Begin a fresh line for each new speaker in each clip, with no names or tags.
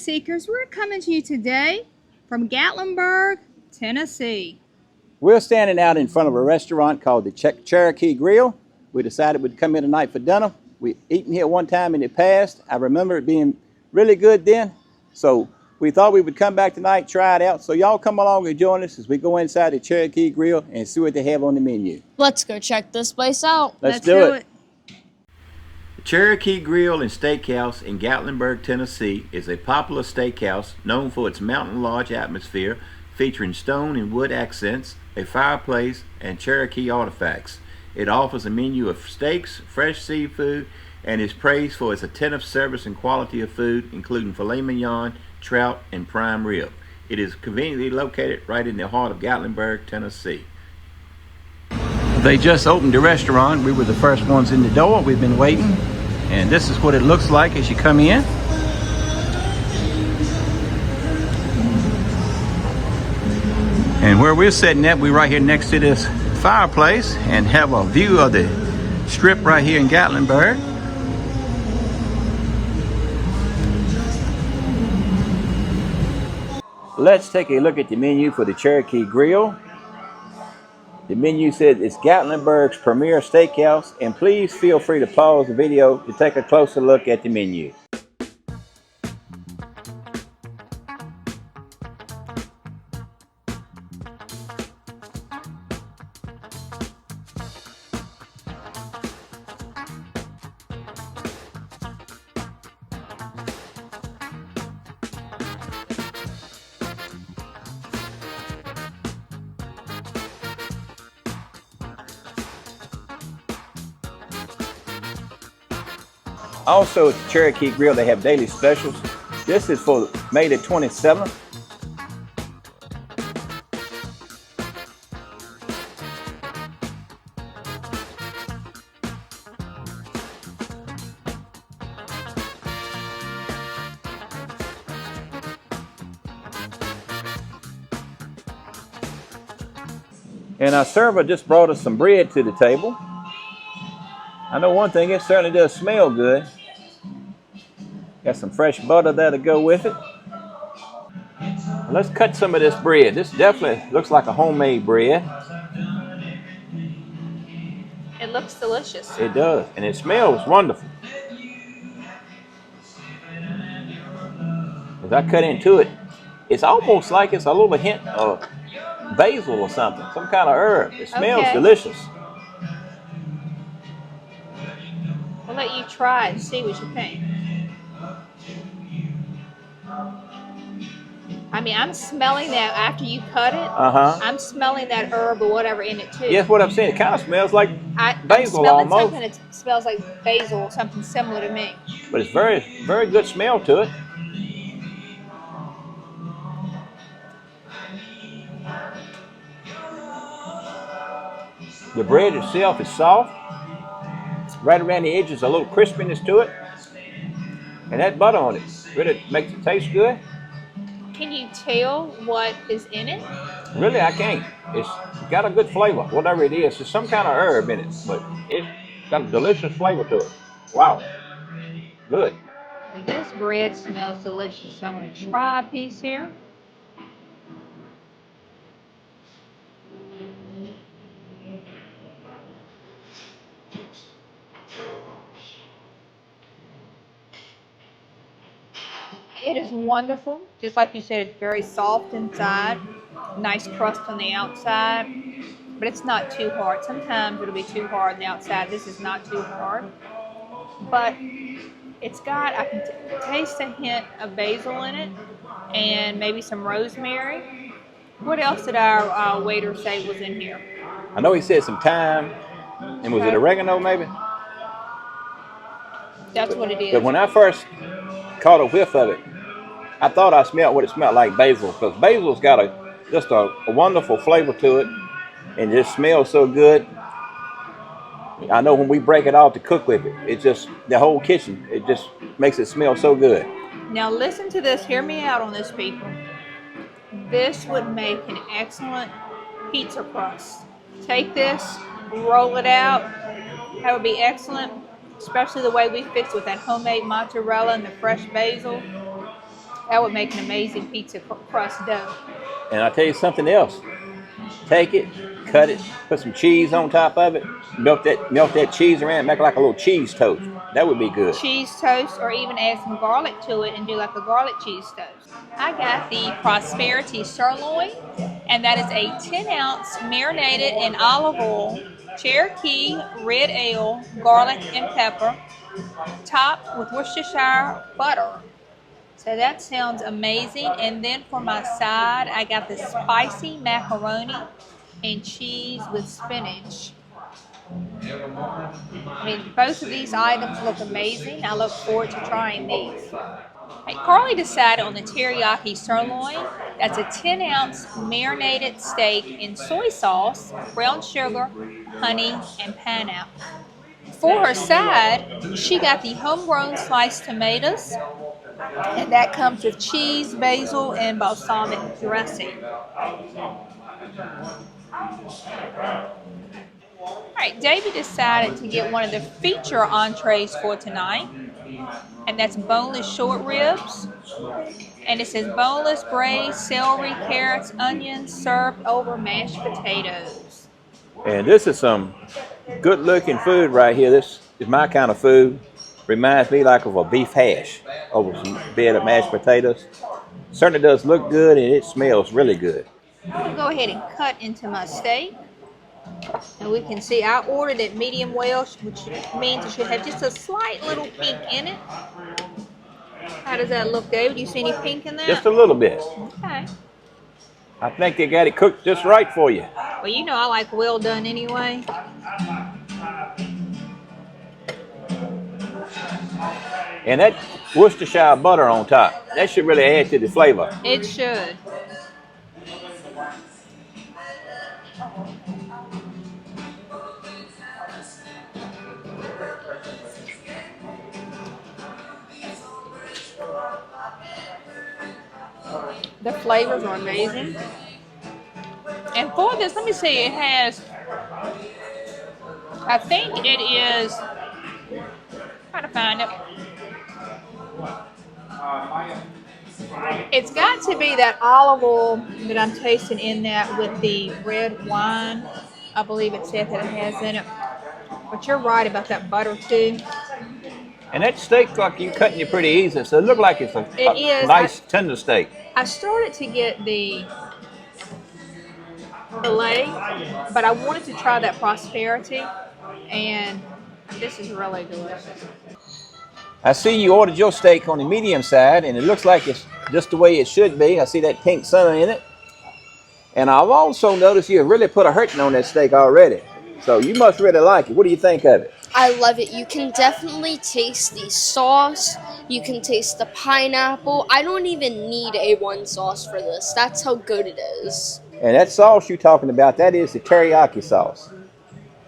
Seekers. We're coming to you today from Gatlinburg, Tennessee.
We're standing out in front of a restaurant called the Cherokee Grill. We decided we'd come here tonight for dinner. We eaten here one time in the past. I remember it being really good then. So we thought we would come back tonight, try it out. So y'all come along and join us as we go inside the Cherokee Grill and see what they have on the menu.
Let's go check this place out.
Let's do it. The Cherokee Grill and Steakhouse in Gatlinburg, Tennessee is a popular steakhouse known for its mountain lodge atmosphere, featuring stone and wood accents, a fireplace, and Cherokee artifacts. It offers a menu of steaks, fresh seafood, and is praised for its attentive service and quality of food, including filet mignon, trout, and prime rib. It is conveniently located right in the heart of Gatlinburg, Tennessee. They just opened the restaurant. We were the first ones in the door. We've been waiting, and this is what it looks like as you come in. And where we're sitting at, we're right here next to this fireplace and have a view of the strip right here in Gatlinburg. Let's take a look at the menu for the Cherokee Grill. The menu says it's Gatlinburg's premier steakhouse, and please feel free to pause the video to take a closer look at the menu. Also at the Cherokee Grill, they have daily specials. This is for May the 27th. And our server just brought us some bread to the table. I know one thing, it certainly does smell good. Got some fresh butter there to go with it. Let's cut some of this bread. This definitely looks like a homemade bread.
It looks delicious.
It does, and it smells wonderful. As I cut into it, it's almost like it's a little hint of basil or something, some kind of herb. It smells delicious.
We'll let you try and see what you think. I mean, I'm smelling that after you cut it. I'm smelling that herb or whatever in it too.
Yes, what I'm saying. It kind of smells like basil
I'm
almost.
Something that smells like basil or something similar to me.
But it's very, very good smell to it. The bread itself is soft. Right around the edges, a little crispiness to it. And that butter on it really makes it taste good.
Can you tell what is in it?
Really, I can't. It's got a good flavor, whatever it is. There's some kind of herb in it, but it's got a delicious flavor to it. Wow. Good.
This bread smells delicious. So I'm going to try a piece here. It is wonderful. Just like you said, it's very soft inside. Nice crust on the outside. But it's not too hard. Sometimes it'll be too hard on the outside. This is not too hard. But it's got, I can taste a hint of basil in it. And maybe some rosemary. What else did our waiter say was in here?
I know he said some thyme. And was it oregano maybe?
That's what it is.
But when I first caught a whiff of it, I thought I smelled what it smelled like, basil, because basil's got just a wonderful flavor to it, and it just smells so good. I know when we break it off to cook with it, it just, the whole kitchen, it just makes it smell so good.
Now listen to this, hear me out on this, people. This would make an excellent pizza crust. Take this, roll it out, that would be excellent, especially the way we fixed with that homemade mozzarella and the fresh basil. That would make an amazing pizza crust dough.
And I'll tell you something else. Take it, cut it, put some cheese on top of it, melt that cheese around, make it like a little cheese toast. That would be good.
Cheese toast, or even add some garlic to it and do like a garlic cheese toast. I got the Prosperity sirloin, and that is a 10-ounce marinated in olive oil, Cherokee red ale, garlic, and pepper, topped with Worcestershire butter. So that sounds amazing. And then for my side, I got the spicy macaroni and cheese with spinach. I mean, both of these items look amazing. I look forward to trying these. Hey, Carly decided on the teriyaki sirloin. That's a 10-ounce marinated steak in soy sauce, brown sugar, honey, and pineapple. For her side, she got the homegrown sliced tomatoes, and that comes with cheese, basil, and balsamic dressing. Alright, Davey decided to get one of the feature entrees for tonight, and that's boneless short ribs. And it says boneless braised celery, carrots, onions, served over mashed potatoes.
And this is some good looking food right here. This is my kind of food. Reminds me like of a beef hash over some bed of mashed potatoes. Certainly does look good, and it smells really good.
I'm going to go ahead and cut into my steak. And we can see I ordered it medium well, which means it should have just a slight little pink in it. How does that look, David? Do you see any pink in that?
Just a little bit.
Okay.
I think they got it cooked just right for you.
Well, you know I like well done anyway.
And that Worcestershire butter on top, that should really add to the flavor.
It should. The flavors are amazing. And for this, let me see, it has, I think it is, trying to find it. It's got to be that olive oil that I'm tasting in that with the red wine. I believe it said that it has in it. But you're right about that butter too.
And that steak, like you cutting it pretty easy, so it looks like it's a nice tender steak.
I started to get the filet, but I wanted to try that Prosperity, and this is really delicious.
I see you ordered your steak on the medium side, and it looks like it's just the way it should be. I see that pink sun in it. And I've also noticed you really put a hurting on that steak already. So you must really like it. What do you think of it?
I love it. You can definitely taste the sauce. You can taste the pineapple. I don't even need A1 sauce for this. That's how good it is.
And that sauce you're talking about, that is the teriyaki sauce.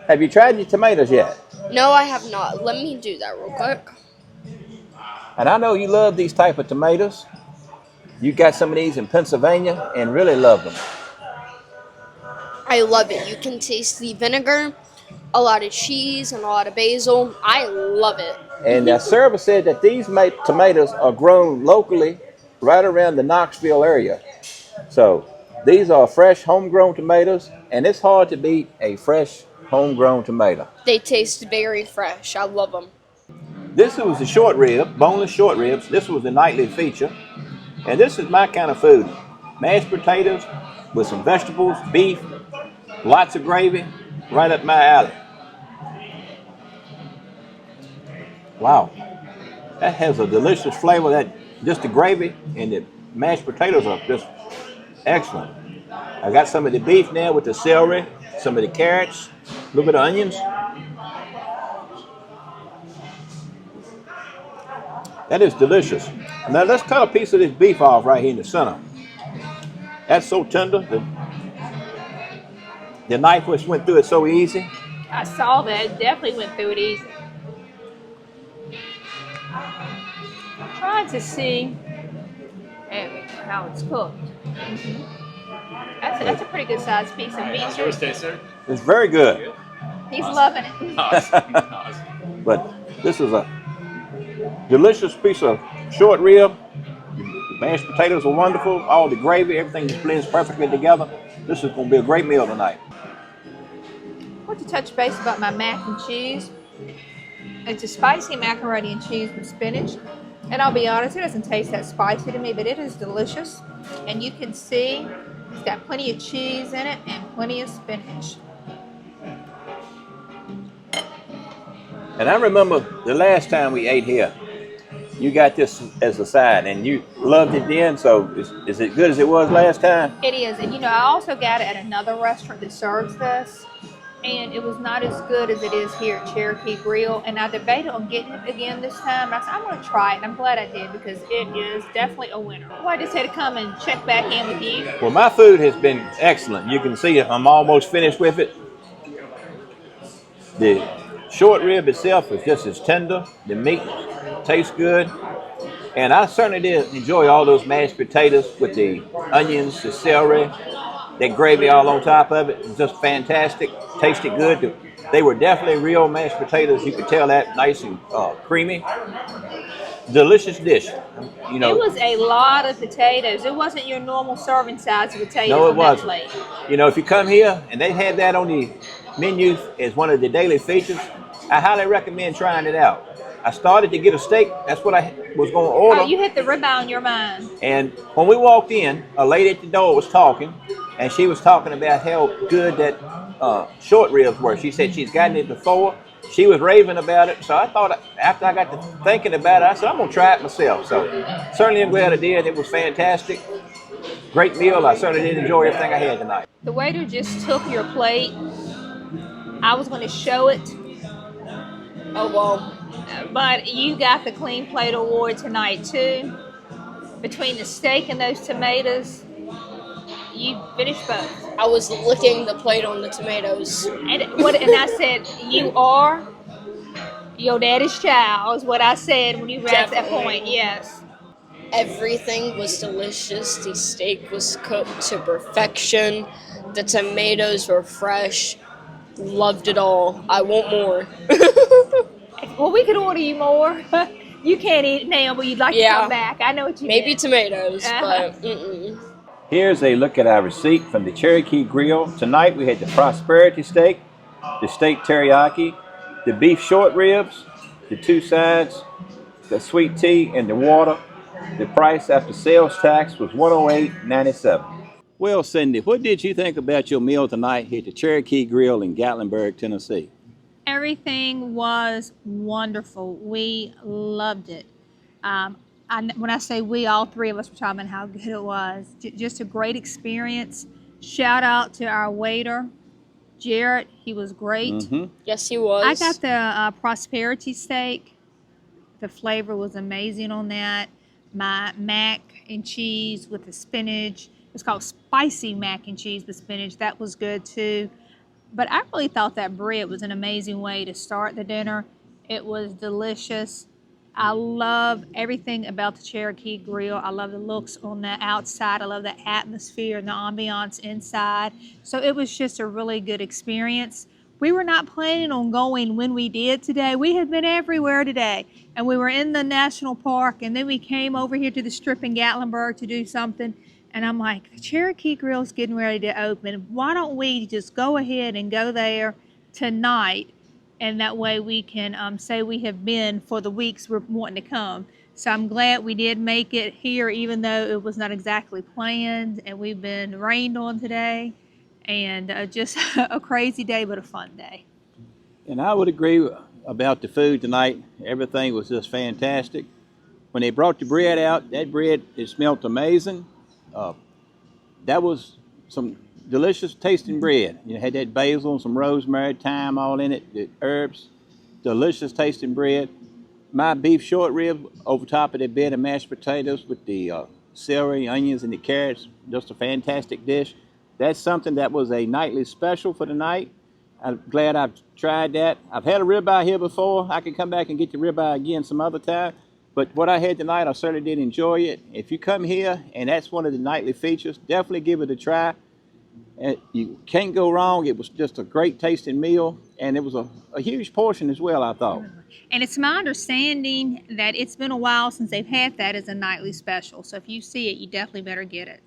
Have you tried your tomatoes yet?
No, I have not. Let me do that real quick.
And I know you love these type of tomatoes. You got some of these in Pennsylvania and really love them.
I love it. You can taste the vinegar, a lot of cheese, and a lot of basil. I love it.
And the server said that these tomatoes are grown locally right around the Knoxville area. So these are fresh homegrown tomatoes, and it's hard to beat a fresh homegrown tomato.
They taste very fresh. I love them.
This was the short rib, boneless short ribs. This was the nightly feature. And this is my kind of food. Mashed potatoes with some vegetables, beef, lots of gravy, right up my alley. Wow, that has a delicious flavor. That just the gravy and the mashed potatoes are just excellent. I got some of the beef now with the celery, some of the carrots, a little bit of onions. That is delicious. Now let's cut a piece of this beef off right here in the center. That's so tender. The knife just went through it so easy.
I saw that. It definitely went through it easy. I'm trying to see how it's cooked. That's a pretty good sized piece of meat.
Yours taste, sir?
It's very good.
He's loving it.
Awesome.
But this is a delicious piece of short rib. Mashed potatoes are wonderful. All the gravy, everything just blends perfectly together. This is going to be a great meal tonight.
I want to touch base about my mac and cheese. It's a spicy macaroni and cheese with spinach. And I'll be honest, it doesn't taste that spicy to me, but it is delicious. And you can see it's got plenty of cheese in it and plenty of spinach.
And I remember the last time we ate here, you got this as a side and you loved it then, so is it good as it was last time?
It is. And you know, I also got it at another restaurant that serves this. And it was not as good as it is here at Cherokee Grill. And I debated on getting it again this time. I said, I'm going to try it. And I'm glad I did because it is definitely a winner. Well, I just had to come and check back in with you.
Well, my food has been excellent. You can see I'm almost finished with it. The short rib itself is just as tender. The meat tastes good. And I certainly did enjoy all those mashed potatoes with the onions, the celery, that gravy all on top of it. It was just fantastic. Tasted good. They were definitely real mashed potatoes. You could tell that, nice and creamy. Delicious dish. You know,
it was a lot of potatoes. It wasn't your normal serving size of potatoes.
No, it
on that
wasn't.
plate.
You know, if you come here and they have that on the menu as one of the daily features, I highly recommend trying it out. I started to get a steak. That's what I was going to order.
Oh, you hit the ribeye on your mind.
And when we walked in, a lady at the door was talking, and she was talking about how good that short ribs were. She said she's gotten it before. She was raving about it. So I thought, after I got to thinking about it, I said, I'm going to try it myself. So certainly I'm glad I did. It was fantastic. Great meal. I certainly did enjoy everything I had tonight.
The waiter just took your plate. I was going to show it.
Oh, well.
But you got the Clean Plate Award tonight, too. Between the steak and those tomatoes, you finished both.
I was licking the plate on the tomatoes.
And I said, you are your daddy's child, is what I said when you were at that point, yes.
Everything was delicious. The steak was cooked to perfection. The tomatoes were fresh. Loved it all. I want more.
Well, we could order you more. You can't eat it now, but you'd like to come back. I know what you
Maybe
mean.
tomatoes, but
Here's a look at our receipt from the Cherokee Grill. Tonight we had the Prosperity Steak, the steak teriyaki, the beef short ribs, the two sides, the sweet tea, and the water. The price after sales tax was $108.97. Well, Cindy, what did you think about your meal tonight here at the Cherokee Grill in Gatlinburg, Tennessee?
Everything was wonderful. We loved it. When I say we, all three of us were talking about how good it was. Just a great experience. Shout out to our waiter, Jarrett. He was great.
Mm-hmm.
Yes, he was.
I got the Prosperity Steak. The flavor was amazing on that. My mac and cheese with the spinach. It's called spicy mac and cheese with spinach. That was good too. But I really thought that bread was an amazing way to start the dinner. It was delicious. I love everything about the Cherokee Grill. I love the looks on the outside. I love the atmosphere and the ambiance inside. So it was just a really good experience. We were not planning on going when we did today. We had been everywhere today. And we were in the national park, and then we came over here to the Strip in Gatlinburg to do something. And I'm like, the Cherokee Grill's getting ready to open. Why don't we just go ahead and go there tonight? And that way we can say we have been for the weeks we're wanting to come. So I'm glad we did make it here, even though it was not exactly planned. And we've been rained on today. And just a crazy day, but a fun day.
And I would agree about the food tonight. Everything was just fantastic. When they brought the bread out, that bread, it smelled amazing. That was some delicious tasting bread. You had that basil, some rosemary, thyme all in it, the herbs, delicious tasting bread. My beef short rib over top of that bed of mashed potatoes with the celery, onions, and the carrots, just a fantastic dish. That's something that was a nightly special for the night. I'm glad I've tried that. I've had a ribeye here before. I can come back and get the ribeye again some other time. But what I had tonight, I certainly did enjoy it. If you come here and that's one of the nightly features, definitely give it a try.
And you can't go wrong. It was just a great tasting meal, and it was a huge portion as well, I thought.
And it's my understanding that it's been a while since they've had that as a nightly special. So if you see it, you definitely better get it.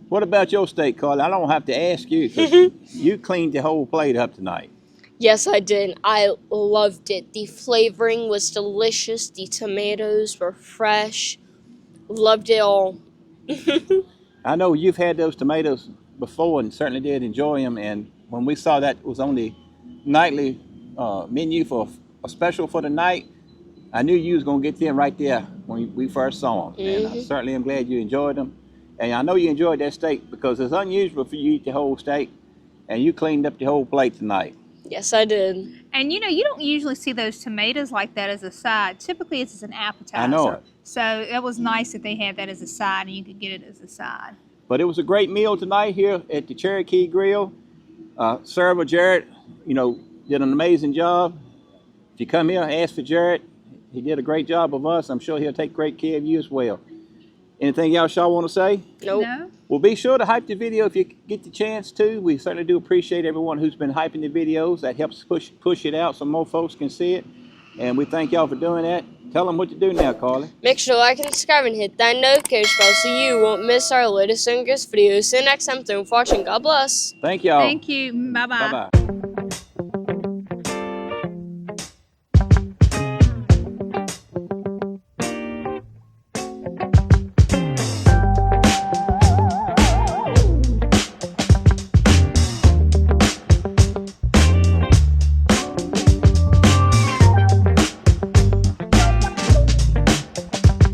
What about your steak, Carly? I don't have to ask you because you cleaned the whole plate up tonight.
Yes, I did. I loved it. The flavoring was delicious. The tomatoes were fresh. Loved it all.
I know you've had those tomatoes before and certainly did enjoy them. And when we saw that was on the nightly menu for a special for the night, I knew you was going to get them right there when we first saw them. And I certainly am glad you enjoyed them. And I know you enjoyed that steak because it's unusual for you to eat the whole steak, and you cleaned up the whole plate tonight.
Yes, I did.
And you know, you don't usually see those tomatoes like that as a side. Typically, it's as an appetizer.
I know it.
So it was nice that they had that as a side, and you could get it as a side.
But it was a great meal tonight here at the Cherokee Grill. Server Jared, you know, did an amazing job. If you come here, ask for Jared. He did a great job of us. I'm sure he'll take great care of you as well. Anything else y'all want to say?
Nope.
No?
Well, be sure to hype the video if you get the chance to. We certainly do appreciate everyone who's been hyping the videos. That helps push it out so more folks can see it. And we thank y'all for doing that. Tell them what to do now, Carly.
Make sure to like and subscribe and hit that notification bell so you won't miss our latest and greatest videos. See you next time. Thanks for watching. God bless.
Thank y'all.
Thank you. Bye-bye.
Bye-bye.